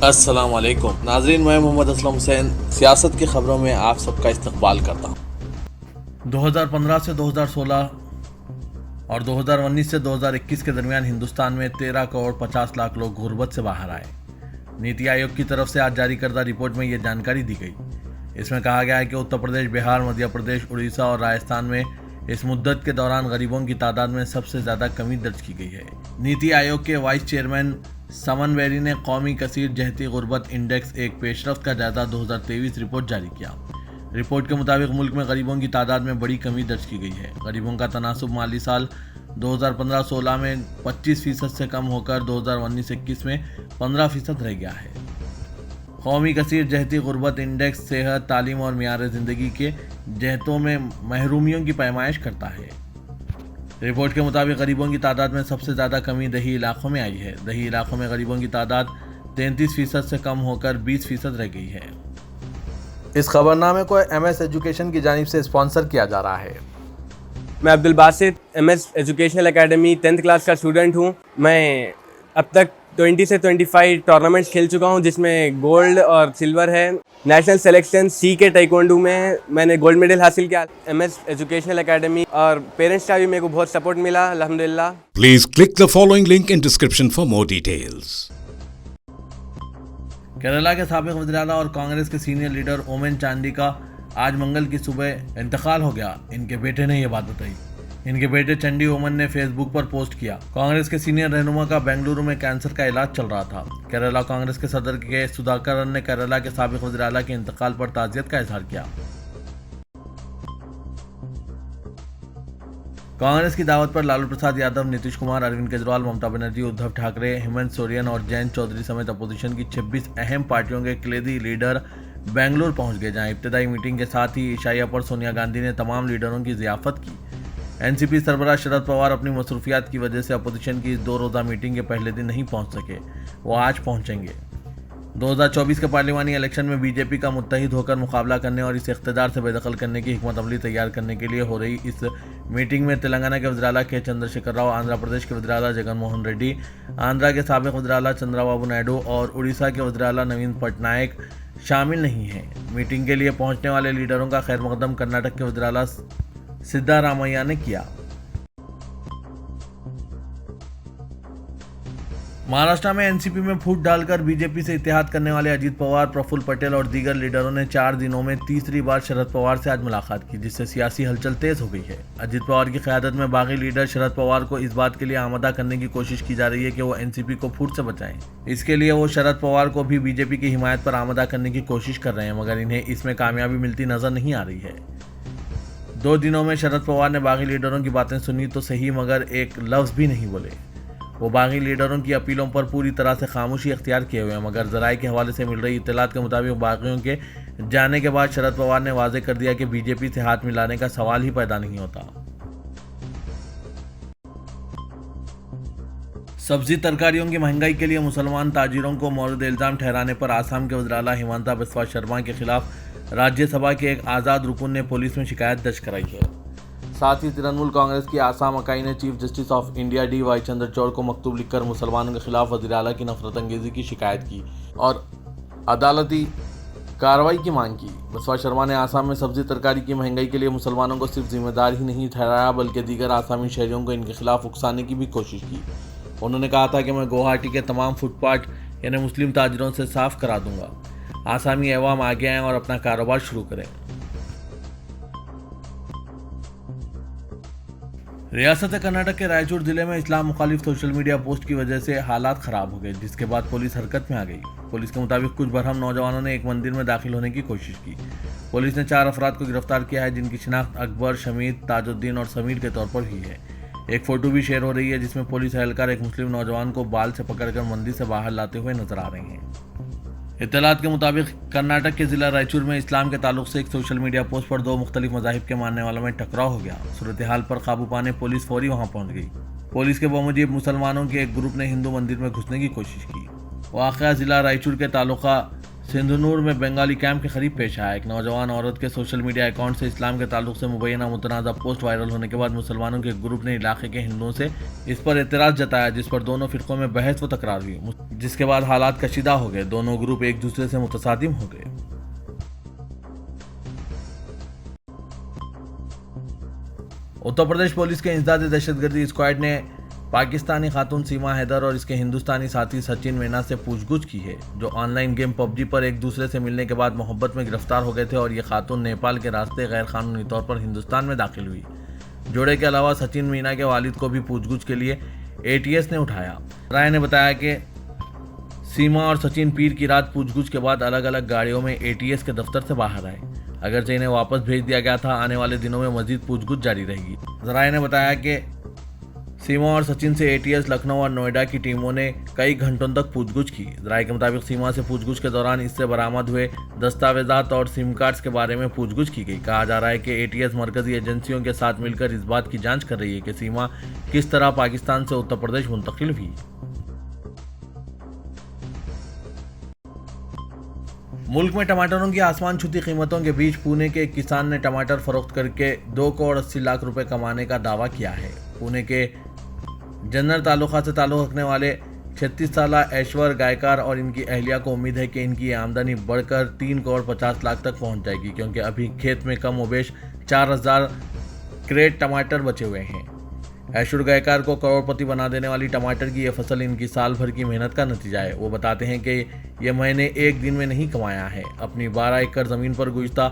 अस्सलाम वालेकुम नाजरीन, मैं मोहम्मद असलम हुसैन सियासत की खबरों में आप सबका इस्तकबाल करता हूँ। 2015 से 2016 और 2019 से 2021 के दरमियान हिंदुस्तान में 13 करोड़ 50 लाख लोग गुर्बत से बाहर आए। नीति आयोग की तरफ से आज जारी करदा रिपोर्ट में ये जानकारी दी गई। इसमें कहा गया है कि उत्तर प्रदेश, बिहार, मध्य प्रदेश, उड़ीसा और राजस्थान में इस मुद्दत के दौरान गरीबों की तादाद में सबसे ज्यादा कमी दर्ज की गई है। नीति आयोग के वाइस चेयरमैन समन बेरी ने कौमी कसीर जहती गुर्बत इंडेक्स एक पेशरफ्त का जायजा 2023 रिपोर्ट जारी किया। रिपोर्ट के मुताबिक मुल्क में गरीबों की तादाद में बड़ी कमी दर्ज की गई है। गरीबों का तनासुब माली साल 2015-16 में 25% से कम होकर 2019-21 में 15% रह गया है। कौमी कसीर जहती गुर्बत इंडेक्स सेहत, तालीम और मियार ज़िंदगी के जहतों में महरूमियों की पैमाइश करता है। रिपोर्ट के मुताबिक गरीबों की तादाद में सबसे ज़्यादा कमी दही इलाकों में आई है। दही इलाकों में गरीबों की तादाद 33% से कम होकर 20% रह गई है। इस खबरनामे को MS एजुकेशन की जानिब से स्पॉन्सर किया जा रहा है। मैं Abdul Basit MS educational academy 10th class का स्टूडेंट हूँ। मैं अब तक 20 से 25 टूर्नामेंट्स खेल चुका हूँ, जिसमें गोल्ड और सिल्वर है। नेशनल सिलेक्शन C के ताइक्वांडो में मैंने गोल्ड मेडल हासिल किया। MS एजुकेशनल एकेडमी और पेरेंट्स का भी मेरे को बहुत सपोर्ट मिला, अल्हम्दुलिल्लाह। Please click the following link in description for more details. Kerala के साबिक वज़ीर-ए-आला और कांग्रेस के सीनियर लीडर ओमेन चांडी का आज मंगल की सुबह इंतकाल हो गया। इनके बेटे ने यह बात बताई। इनके बेटे चंडी ओमन ने फेसबुक पर पोस्ट किया। कांग्रेस के सीनियर रहनुमा का बेंगलुरु में कैंसर का इलाज चल रहा था। केरला कांग्रेस के सदर के सुधाकरन ने केरला के साबिक वज़ीर-ए-आला के इंतकाल पर ताज़ियत का इजहार किया। कांग्रेस की दावत पर लालू प्रसाद यादव, नीतीश कुमार, अरविंद केजरीवाल, ममता बनर्जी, उद्धव ठाकरे, हेमंत सोरेन और जयंत चौधरी समेत अपोजिशन की 26 अहम पार्टियों के कलीदी लीडर बेंगलुरु पहुंच गए, जहां इब्तदाई मीटिंग के साथ ही ईशाइया पर सोनिया गांधी ने तमाम लीडरों की ज़ियाफत की। एनसीपी सरबराह शरद पवार अपनी मसरूफियात की वजह से अपोजिशन की 2 रोज़ा मीटिंग के पहले दिन नहीं पहुंच सके। वो आज पहुंचेंगे। 2024 के पार्लिमानी इलेक्शन में बीजेपी का मुत्तहिद होकर मुकाबला करने और इसे इख्तिदार से बेदखल करने की हिकमत अमली तैयार करने के लिए हो रही इस मीटिंग में तेलंगाना के वज़ीर-ए-आला के चंद्रशेखर राव, आंध्र प्रदेश के वज़ीर-ए-आला जगन मोहन रेड्डी, आंध्रा के साबिक वज़ीर-ए-आला चंद्रबाबू नायडू और उड़ीसा के वज़ीर-ए-आला नवीन पटनायक शामिल नहीं हैं। मीटिंग के लिए पहुंचने वाले लीडरों का खैर मकदम कर्नाटक के वज़ीर-ए-आला सिद्धारामैया ने किया। महाराष्ट्र में एनसीपी में फूट डालकर बीजेपी से इत्तेहाद करने वाले अजीत पवार, प्रफुल्ल पटेल और दीगर लीडरों ने 4 दिनों में तीसरी बार शरद पवार से आज मुलाकात की, जिससे सियासी हलचल तेज हो गई है। अजीत पवार की क़यादत में बागी लीडर शरद पवार को इस बात के लिए आमादा करने की कोशिश की जा रही है कि वो एनसीपी को फूट से बचाएं। इसके लिए वो शरद पवार को भी बीजेपी की हिमायत पर आमादा करने की कोशिश कर रहे हैं, मगर इन्हें इसमें कामयाबी मिलती नजर नहीं आ रही है। 2 दिनों में शरद पवार ने बागी लीडरों की बातें सुनी तो सही, मगर एक लफ्ज़ भी नहीं बोले। वो बागी लीडरों की अपीलों पर पूरी तरह से खामोशी अख्तियार किए हुए हैं, मगर ज़राए के हवाले से मिल रही इत्तलात के मुताबिक बागियों के जाने के बाद शरद पवार ने वाज़ेह कर दिया कि बीजेपी से हाथ मिलाने का सवाल ही पैदा नहीं होता। सब्जी तरकारियों की महंगाई के लिए मुसलमान ताजिरों को मौरद इल्ज़ाम ठहराने पर आसाम के वज़ीर-ए-आला हिमंता बिस्वा शर्मा के खिलाफ राज्यसभा के एक आज़ाद रुकन ने पुलिस में शिकायत दर्ज कराई है। साथ ही तृणमूल कांग्रेस की आसाम इकाई ने chief justice of India DY Chandrachud को मकतूब लिखकर मुसलमानों के खिलाफ वज़ीर-ए-आला की नफरत अंगेज़ी की शिकायत की और अदालती कार्रवाई की मांग की। बिस्वा शर्मा ने आसाम में सब्जी तरकारी की महंगाई के लिए मुसलमानों को सिर्फ जिम्मेदार ही नहीं ठहराया, बल्कि दीगर आसामी शहरियों को इनके खिलाफ उकसाने की भी कोशिश की। उन्होंने कहा था कि मैं गुवाहाटी के तमाम फुटपाथ यानी मुस्लिम ताजिरों से साफ करा दूंगा। आसामी अवाम आगे आएँ और अपना कारोबार शुरू करें। रियासत कर्नाटक के रायचूर जिले में इस्लाम मुखालिफ सोशल मीडिया पोस्ट की वजह से हालात खराब हो गए, जिसके बाद पुलिस हरकत में आ गई। पुलिस के मुताबिक कुछ बरहम नौजवानों ने एक मंदिर में दाखिल होने की कोशिश की। पुलिस ने 4 अफराद को गिरफ्तार किया है, जिनकी शिनाख्त अकबर, शमीद, ताजुद्दीन और समीर के तौर पर हुई है। एक फोटो भी शेयर हो रही है, जिसमें पुलिस एहलकार एक मुस्लिम नौजवान को बाल से पकड़कर मंदिर से बाहर लाते हुए नजर आ रहे हैं। इत्तलात के मुताबिक कर्नाटक के जिला रायचूर में इस्लाम के ताल्लुक से एक सोशल मीडिया पोस्ट पर 2 मुख्तलिफ मज़ाहिब के मानने वालों में टकराव हो गया। सूरत हाल पर काबू पाने पुलिस फौरी वहां पहुंच गई। पुलिस के बमुजीब मुसलमानों के एक ग्रुप ने हिंदू मंदिर में घुसने की कोशिश की। वाक़या जिला रायचूर के तालुका सिंधुनूर में बंगाली कैंप के करीब पेश आया। एक नौजवान औरत के सोशल मीडिया अकाउंट से इस्लाम के ताल्लुक से मुबैना मुतनाज़ा पोस्ट वायरल होने के बाद मुसलमानों के एक ग्रुप ने इलाके के हिंदुओं से इस पर एतराज़ जताया, जिस पर दोनों फिरकों में बहस व तकरार हुई, जिसके बाद हालात कशीदा हो गए। दोनों ग्रुप एक दूसरे से मुतसादिम हो गए। उत्तर प्रदेश पुलिस के इंसदाद दहशतगर्दी स्क्वाड ने पाकिस्तानी खातून सीमा हैदर और इसके हिंदुस्तानी साथी सचिन मीना से पूछगुछ की है, जो ऑनलाइन गेम पबजी पर एक दूसरे से मिलने के बाद मोहब्बत में गिरफ्तार हो गए थे और ये खातून नेपाल के रास्ते गैर कानूनी तौर पर हिंदुस्तान में दाखिल हुई। जोड़े के अलावा सचिन मीना के वालिद को भी पूछगुछ के लिए ATS ने उठाया। राय ने बताया कि सीमा और सचिन पीर की रात पूछगुछ के बाद अलग अलग गाड़ियों में ATS के दफ्तर से बाहर आए। अगरचे इन्हें वापस भेज दिया गया था, आने वाले दिनों में मजीद पूछगुछ जारी रहेगी। राय ने बताया कि सीमा और सचिन से ATS, लखनऊ और नोएडा की टीमों ने कई घंटों तक पूछगुछ की। राय के मुताबिक सीमा से पूछगुछ के दौरान इससे बरामद हुए दस्तावेजात और सिम कार्ड्स के बारे में पूछगुछ की गई। कहा जा रहा है कि ATS मरकजी एजेंसियों के साथ मिलकर इस बात की जांच कर रही है कि सीमा किस तरह पाकिस्तान से उत्तर प्रदेश मुंतकिल हुई। मुल्क में टमाटरों की आसमान छूती कीमतों के बीच पुणे के एक किसान ने टमाटर फरोख्त करके 2 करोड़ 80 लाख रुपए कमाने का दावा किया है। पुणे के जन्नर तालुका से ताल्लुक़ रखने वाले 36 साल ऐश्वर गायकार और इनकी अहलिया को उम्मीद है कि इनकी आमदनी बढ़कर 3 करोड़ 50 लाख तक पहुंच जाएगी, क्योंकि अभी खेत में कम ओबेश 4000 क्रेट टमाटर बचे हुए हैं। ऐश्वर गायकार को करोड़पति बना देने वाली टमाटर की यह फसल इनकी साल भर की मेहनत का नतीजा है। वो बताते हैं कि ये मैंने एक दिन में नहीं कमाया है। अपनी 12 एकड़ ज़मीन पर गुज़िश्ता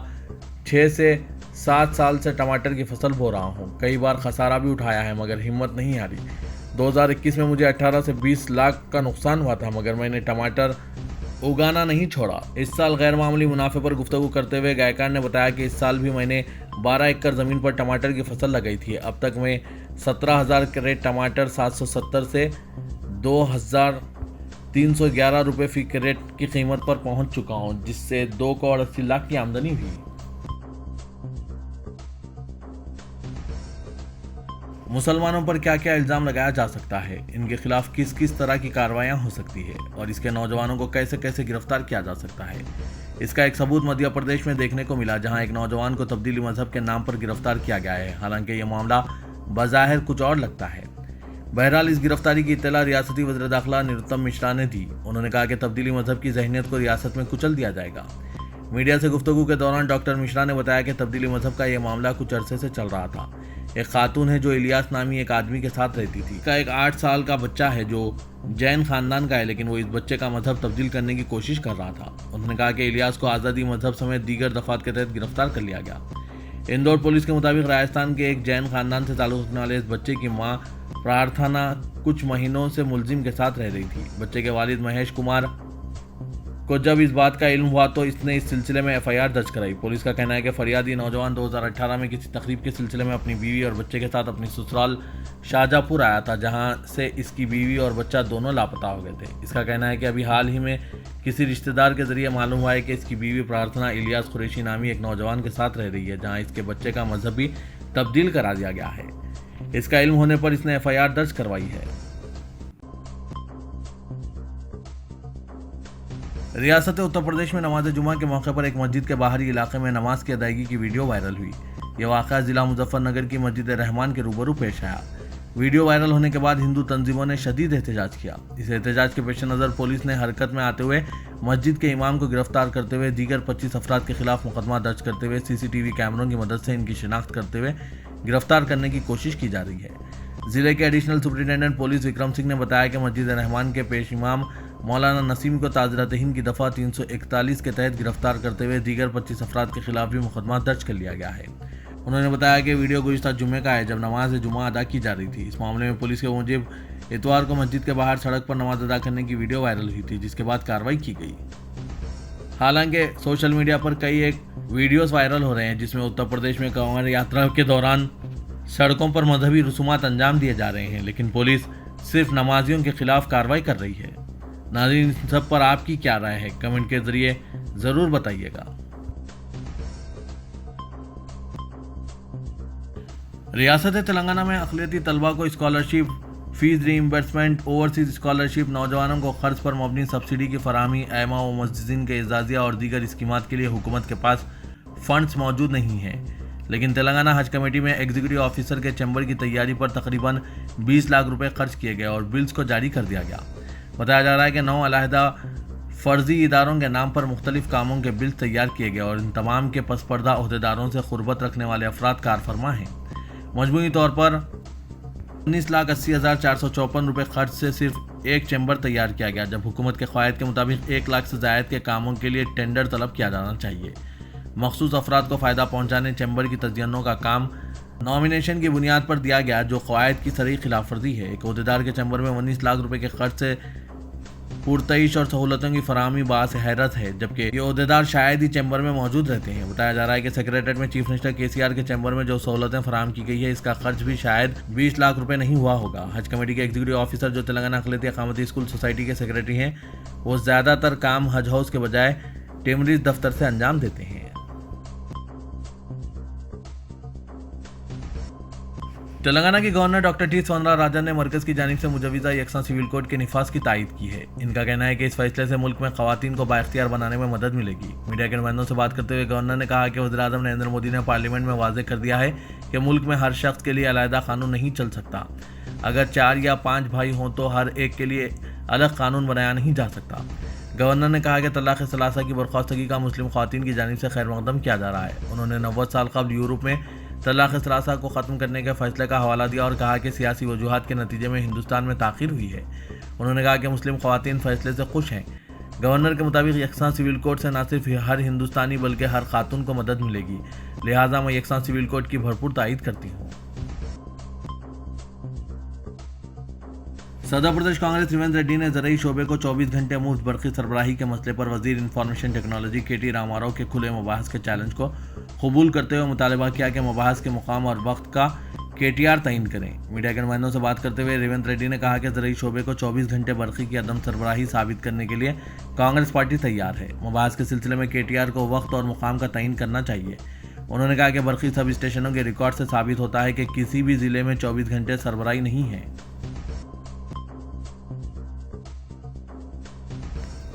6 से 7 साल से टमाटर की फसल बो रहा हूँ। कई बार खसारा भी उठाया है, मगर हिम्मत नहीं हारी। 2021 में मुझे 18 से 20 लाख का नुकसान हुआ था, मगर मैंने टमाटर उगाना नहीं छोड़ा। इस साल गैर मामूली मुनाफे पर गुफ्तगू करते हुए गायकार ने बताया कि इस साल भी मैंने 12 एकड़ ज़मीन पर टमाटर की फसल लगाई थी। अब तक मैं 17,000 क्रेट टमाटर 770 से 2,311 रुपये फी क्रेट की कीमत पर पहुंच चुका हूं, जिससे 2 करोड़ 80 लाख की आमदनी हुई। मुसलमानों पर क्या क्या इल्ज़ाम लगाया जा सकता है, इनके खिलाफ किस किस तरह की कार्रवाइयाँ हो सकती है और इसके नौजवानों को कैसे कैसे गिरफ्तार किया जा सकता है, इसका एक सबूत मध्य प्रदेश में देखने को मिला, जहां एक नौजवान को तब्दीली मजहब के नाम पर गिरफ्तार किया गया है। हालांकि यह मामला बज़ाहिर कुछ और लगता है। बहरहाल इस गिरफ्तारी की इत्तला रियासती वज़ीर दाखिला निरुत्तम मिश्रा ने दी। उन्होंने कहा कि तब्दीली मजहब की जहनीत को रियासत में कुचल दिया जाएगा। मीडिया से गुफ्तगू के दौरान डॉक्टर मिश्रा ने बताया कि तब्दीली मजहब का यह मामला कुछ अरसे से चल रहा था। एक खातून है जो इलियास नामी एक आदमी के साथ रहती थी। का एक 8 साल का बच्चा है जो जैन खानदान का है, लेकिन वो इस बच्चे का मजहब तब्दील करने की कोशिश कर रहा था। उन्होंने कहा कि इलियास को आज़ादी मजहब समेत दीगर दफात के तहत गिरफ्तार कर लिया गया। इंदौर पुलिस के मुताबिक राजस्थान के एक जैन खानदान से ताल्लुक़ रखने वाले इस बच्चे की मां प्रार्थना कुछ महीनों से मुलजिम के साथ रह रही थी। बच्चे के वालिद महेश कुमार को जब इस बात का इल्म हुआ तो इसने इस सिलसिले में FIR दर्ज कराई। पुलिस का कहना है कि फरियादी नौजवान 2018 में किसी तकरीब के सिलसिले में अपनी बीवी और बच्चे के साथ अपनी ससुराल शाहजहाँपुर आया था, जहां से इसकी बीवी और बच्चा दोनों लापता हो गए थे। इसका कहना है कि अभी हाल ही में किसी रिश्तेदार के जरिए मालूम हुआ है कि इसकी बीवी प्रार्थना इलियास कुरैशी नामी एक नौजवान के साथ रह रही है, जहाँ इसके बच्चे का मजहब भी तब्दील करा दिया गया है। इसका इल्म होने पर इसने FIR दर्ज करवाई है। रियासत उत्तर प्रदेश में नमाज जुमा के मौके पर एक मस्जिद के बाहरी इलाके में नमाज की अदायगी की वीडियो वायरल हुई। यह वाक़या जिला मुजफ्फरनगर की मस्जिद रहमान के रूबरू पेश आया। वीडियो वायरल होने के बाद हिंदू तंजीमों ने शदीद एहतजाज किया। इस एहतजाज के पेश नज़र पुलिस ने हरकत में आते हुए मस्जिद के इमाम को गिरफ्तार करते हुए दीगर 25 अफराद के खिलाफ मुकदमा दर्ज करते हुए CCTV कैमरों की मदद से इनकी शिनाख्त करते हुए गिरफ्तार करने की कोशिश की जा रही है। जिले के additional superintendent police Vikram Singh ने बताया कि मस्जिद रहमान के पेश इमाम मौलाना नसीम को ताज़रात हिंद की दफ़ा 341 के तहत गिरफ्तार करते हुए दीगर 25 अफराद के खिलाफ भी मुकदमा दर्ज कर लिया गया है। उन्होंने बताया कि वीडियो गुज़िश्ता जुम्मे का है, जब नमाज जुमा अदा की जा रही थी। इस मामले में पुलिस के मुजिब इतवार को मस्जिद के बाहर सड़क पर नमाज अदा करने की वीडियो वायरल हुई थी, जिसके बाद कार्रवाई की गई। हालांकि सोशल मीडिया पर कई एक वीडियोस वायरल हो रहे हैं जिसमें उत्तर प्रदेश में कांवड़ यात्रा के दौरान सड़कों पर मजहबी रसूमात अंजाम दिए जा रहे हैं, लेकिन पुलिस सिर्फ नमाजियों के खिलाफ कार्रवाई कर रही है। नाज़रीन, सब पर आपकी क्या राय है, कमेंट के जरिए ज़रूर बताइएगा। रियासत तेलंगाना में अक़लियती तलबा को scholarship fees reimbursement, overseas scholarship, नौजवानों को खर्च पर मबनी सब्सिडी की फराहमी, ऐमा व मस्जिदीन के एजाजिया और दीगर स्कीमात के लिए हुकूमत के पास फंड्स मौजूद नहीं हैं। लेकिन तेलंगाना हज कमेटी में एग्जीक्यूटिव ऑफिसर के चैम्बर की तैयारी पर तकरीबन 20 लाख रुपए खर्च किए गए और बिल्स को जारी कर दिया गया। बताया जा रहा है कि 9 अलहदा फर्जी इदारों के नाम पर मुख्तलिफ कामों के बिल्स तैयार किए गए और इन तमाम के पसपर्दा अहदेदारों से कुर्बत रखने वाले अफराद कारफरमा हैं। मजमूई तौर पर 19,80,454 रुपये खर्च से सिर्फ एक चैम्बर तैयार किया गया, जब हुकूमत के क़वायद के मुताबिक 1 लाख से ज़ायद के कामों के लिए टेंडर तलब किया जाना चाहिए। मखसूस अफराद को फ़ायदा पहुँचाने चैम्बर की तजयनों का काम नॉमिनेशन की बुनियाद पर दिया गया, जो क़वायद की सरी खिलाफ वर्जी है। एक अहदेदार के चैम्बर में 19 लाख रुपये के खर्च से पुरतईश और सहूलतों की फराहमी बास हैरत है, जबकि ये अहदेदार शायद ही चैम्बर में मौजूद रहते हैं। बताया जा रहा है कि सेक्रेटरीट में चीफ मिनिस्टर KCR के चैम्बर में जो सहूलतें फराहम की गई है, इसका खर्च भी शायद 20 लाख रुपए नहीं हुआ होगा। हज कमेटी के एग्जीक्यूटिव ऑफिसर जो तेलंगाना अक़लियती अक़ामती स्कूल सोसाइटी के सेक्रेटरी हैं, वो ज़्यादातर काम हज हाउस के बजाय टेमरीज दफ्तर से अंजाम देते हैं। तेलंगाना के गवर्नर डॉक्टर T. सोंदरराजन ने मरकज़ की जानिब से मुजव्वज़ा यकसा सिविल कोड के निफाज की तायद की है। इनका कहना है कि इस फैसले से मुल्क में ख़वातीन को बाइख्तियार बनाने में मदद मिलेगी। मीडिया के नुमाइंदों से बात करते हुए गवर्नर ने कहा कि वज़ीर-ए-आज़म नरेंद्र मोदी ने पार्लियामेंट में वाज़ेह कर दिया है कि मुल्क में हर शख्स के लिए अलहदा कानून नहीं चल सकता। अगर 4 या 5 भाई हों तो हर एक के लिए अलग कानून बनाया नहीं जा सकता। गवर्नर ने कहा कि तलाक़ सलासा की बर्खास्तगी का मुस्लिम ख़वातीन की जानिब से खैर मक़दम किया जा रहा है। उन्होंने 90 साल कबल यूरोप में तलाक़ सलासा को ख़त्म करने के फैसले का हवाला दिया और कहा कि सियासी वजूहात के नतीजे में हिंदुस्तान में ताख़ीर हुई है। उन्होंने कहा कि मुस्लिम ख़वातीन फैसले से खुश हैं। गवर्नर के मुताबिक यकसा सिविल कोड से न सिर्फ हर हिंदुस्तानी बल्कि हर खातून को मदद मिलेगी, लिहाजा मैं यकसा सिविल कोड की भरपूर तायद करती हूँ। सदर प्रदेश कांग्रेस रेवंत रेड्डी ने ज़रई शोबे को 24 घंटे मुफ्त बरक़ी सरबराही के मसले पर वज़ीर इंफॉर्मेशन टेक्नोलॉजी KT रामाराव के खुले मबाहस के चैलेंज को कबूल करते हुए मुतालबा किया कि मबाहस के मुकाम और वक्त का KTR तयन करें। मीडिया के नुमाइंदों से बात करते हुए रेवंत रेड्डी ने कहा कि ज़रई शोबे को 24 घंटे बरक़ी की अदम सरबराही साबित करने के लिए कांग्रेस पार्टी तैयार है। मबाहस के सिलसिले में KTR को वक्त और मुकाम का तयन करना चाहिए। उन्होंने कहा कि बरक़ी सब स्टेशनों के रिकॉर्ड से साबित होता है कि किसी भी ज़िले में 24 घंटे सरबराही नहीं है।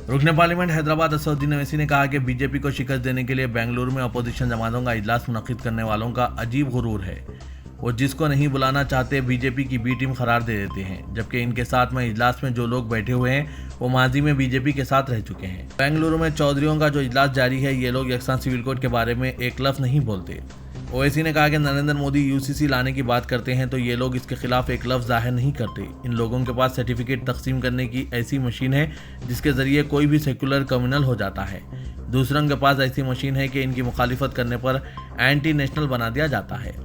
रुकने पार्लियामेंट हैदराबाद असदुद्दीन ओवैसी ने कहा कि बीजेपी को शिकस्त देने के लिए बेंगलुरु में अपोजिशन जमातों का इजलास मुनक़िद करने वालों का अजीब गुरूर है। वो जिसको नहीं बुलाना चाहते बीजेपी की बी टीम करार दे देते हैं, जबकि इनके साथ में इजलास में जो लोग बैठे हुए हैं वो माजी में बीजेपी के साथ रह चुके हैं। बेंगलुरु में चौधरियों का जो इजलास जारी है, ये लोग यकसा सिविल कोड के बारे में एक लफ्ज़ नहीं बोलते। ओवैसी ने कहा कि नरेंद्र मोदी UCC लाने की बात करते हैं तो ये लोग इसके खिलाफ एक लफ्ज़ जाहिर नहीं करते। इन लोगों के पास सर्टिफिकेट तकसीम करने की ऐसी मशीन है जिसके ज़रिए कोई भी सेकुलर कम्युनल हो जाता है। दूसरों के पास ऐसी मशीन है कि इनकी मुखालिफत करने पर एंटी नेशनल बना दिया जाता है।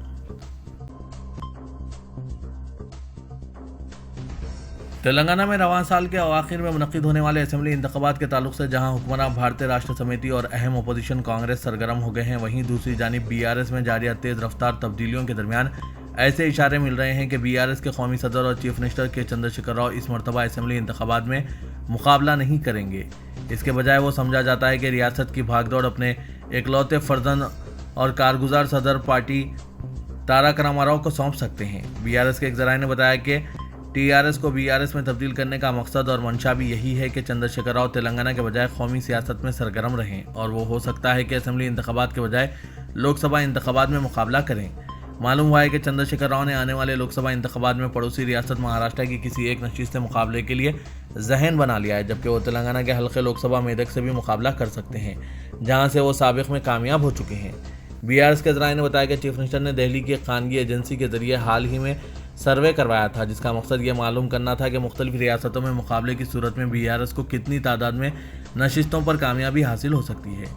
तेलंगाना में रवां साल के अवाखिर में मुनक़िद होने वाले असेंबली इंतख़ाबात के ताल्लुक से जहां हुक्मरान भारतीय राष्ट्र समिति और अहम अपोजिशन कांग्रेस सरगर्म हो गए हैं, वहीं दूसरी जानिब BRS में जारी तेज़ रफ्तार तब्दीलियों के दरमियान ऐसे इशारे मिल रहे हैं कि BRS के कौमी सदर और चीफ मिनिस्टर के चंद्रशेखर राव इस मरतबा असेंबली इंतख़ाबात में मुकाबला नहीं करेंगे। इसके बजाय वो समझा जाता है कि रियासत की भागदौड़ अपने एकलौते फर्जंद और कारगुजार सदर पार्टी तारक रामाराव को सौंप सकते हैं। BRS के एक ज़राए ने बताया कि TRS को BRS में तब्दील करने का मकसद और मंशा भी यही है कि चंद्रशेखर राव तेलंगाना के बजाय कौमी सियासत में सरगर्म रहें और वो हो सकता है कि असेंबली इंतख़ाबात के बजाय लोकसभा इंतख़ाबात में मुकाबला करें। मालूम हुआ है कि चंद्रशेखर राव ने आने वाले लोकसभा इंतख़ाबात में पड़ोसी रियासत महाराष्ट्र की किसी एक नशीस से मुकाबले के लिए जहन बना लिया है, जबकि वो तेलंगाना के हल्के लोकसभा मेदक से भी मुकाबला कर सकते हैं, जहाँ से वो साबिक़ में कामयाब हो चुके हैं। BRS के ज़राए ने बताया कि चीफ मिनिस्टर ने दिल्ली की खानगी एजेंसी के ज़रिए हाल ही में सर्वे करवाया था, जिसका मकसद ये मालूम करना था कि मुख्तलिफ रियासतों में मुकाबले की सूरत में BRS को कितनी तादाद में नशिस्तों पर कामयाबी हासिल हो सकती है।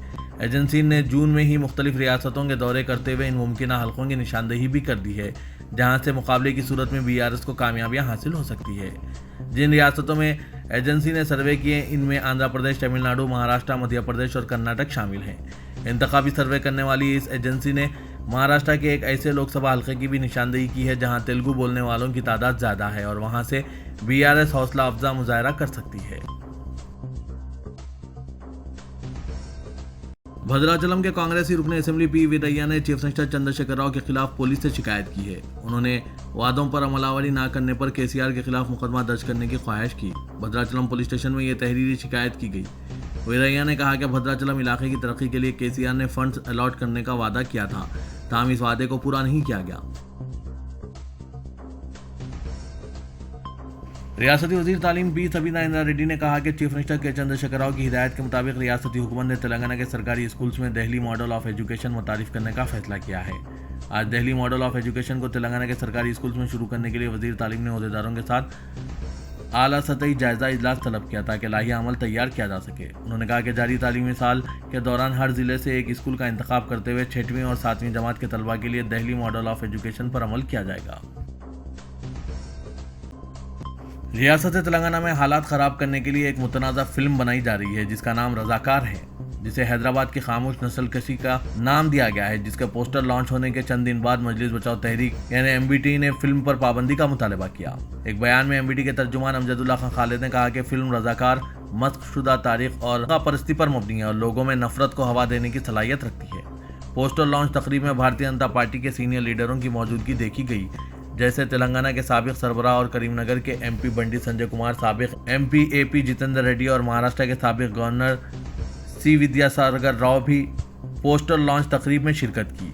एजेंसी ने जून में ही मुख्तलिफ रियासतों के दौरे करते हुए इन मुमकिन हल्कों की निशानदेही भी कर दी है, जहाँ से मुकाबले की सूरत में BRS को कामयाबियाँ हासिल हो सकती है। जिन रियासतों में एजेंसी ने सर्वे किए, इनमें आंध्र प्रदेश, तमिलनाडु, महाराष्ट्र, मध्य प्रदेश और कर्नाटक शामिल हैं। इंतखाबी सर्वे करने वाली इस एजेंसी ने महाराष्ट्र के एक ऐसे लोकसभा हल्के की भी निशानदेही की है जहां तेलुगु बोलने वालों की तादाद ज़्यादा है और वहां से BRS हौसला अफजा मुजाहरा कर सकती है। भद्राचलम के कांग्रेसी रुकने असेंबली पी वीरैया ने चीफ मिनिस्टर चंद्रशेखर राव के खिलाफ पुलिस से शिकायत की है। उन्होंने वादों पर अमलावरी न करने पर केसीआर के खिलाफ मुकदमा दर्ज करने की ख्वाहिश की। भद्राचलम पुलिस स्टेशन में ये तहरीरी शिकायत की गई। वीरैया ने कहा कि भद्राचलम इलाके की तरक्की के लिए केसीआर ने फंड्स अलॉट करने का वादा किया था, ताहम इस वादे को पूरा नहीं किया गया। रियासती वजीर तालीम बी सबीना इंद्रा रेड्डी ने कहा कि चीफ मिनिस्टर के चंद्रशेखर राव की हिदायत के मुताबिक रियासती हुकूमत ने तेलंगाना के सरकारी स्कूल्स में दिल्ली मॉडल ऑफ एजुकेशन मुतारिफ करने का फैसला किया है। आज दिल्ली मॉडल ऑफ एजुकेशन को तेलंगाना के सरकारी स्कूल्स में शुरू करने के लिए वजीर तालीम ने अहदेदारों के साथ आला सतही जायजा इजलास तलब किया ताकि लाहिया अमल तैयार किया जा सके। उन्होंने कहा कि जारी तालीमी साल के दौरान हर जिले से एक स्कूल का इंतखाब करते हुए 6वीं और 7वीं जमात के तलबा के लिए दिल्ली मॉडल ऑफ एजुकेशन पर अमल किया जाएगा। रियासत तेलंगाना में हालात खराब करने के लिए एक मुतनाज़ा फिल्म बनाई जा रही है जिसका नाम रज़ाकार है, जिसे हैदराबाद की खामोश नस्लकशी का नाम दिया गया है, जिसका पोस्टर लॉन्च होने के चंद दिन बाद मजलिस बचाओ तहरीक यानी एमबीटी ने फिल्म पर पाबंदी का मुतालबा किया। एक बयान में एमबीटी के तर्जुमान अमजदुल्ला खान खालिद ने कहा कि फिल्म रज़ाकार मस्कशुदा तारीख और परस्ती पर मबनी है और लोगों में नफरत को हवा देने की सलाहियत रखती है। पोस्टर लॉन्च तकरीब में भारतीय जनता पार्टी के सीनियर लीडरों की मौजूदगी देखी गई, जैसे तेलंगाना के साबिक सरबराह और करीमनगर के एमपी बंडी संजय कुमार, साबिक एमपी एपी जितेंद्र रेड्डी और महाराष्ट्र के साबिक गवर्नर सी विद्यासागर राव भी पोस्टर लॉन्च तकरीब में शिरकत की।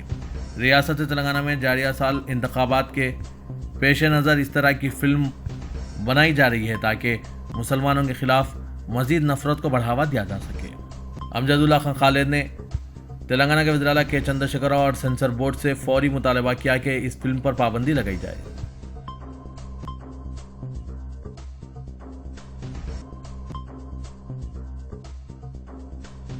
रियासत तेलंगाना में जारिया साल इंतखाबात के पेश नज़र इस तरह की फिल्म बनाई जा रही है ताकि मुसलमानों के खिलाफ मजीद नफरत को बढ़ावा दिया जा सके। अमजदुल्ला खान खालिद ने तेलंगाना के वज़ीर आला के चंद्रशेखर राव और सेंसर बोर्ड से फौरी मुतालबा किया कि इस फिल्म पर पाबंदी लगाई जाए।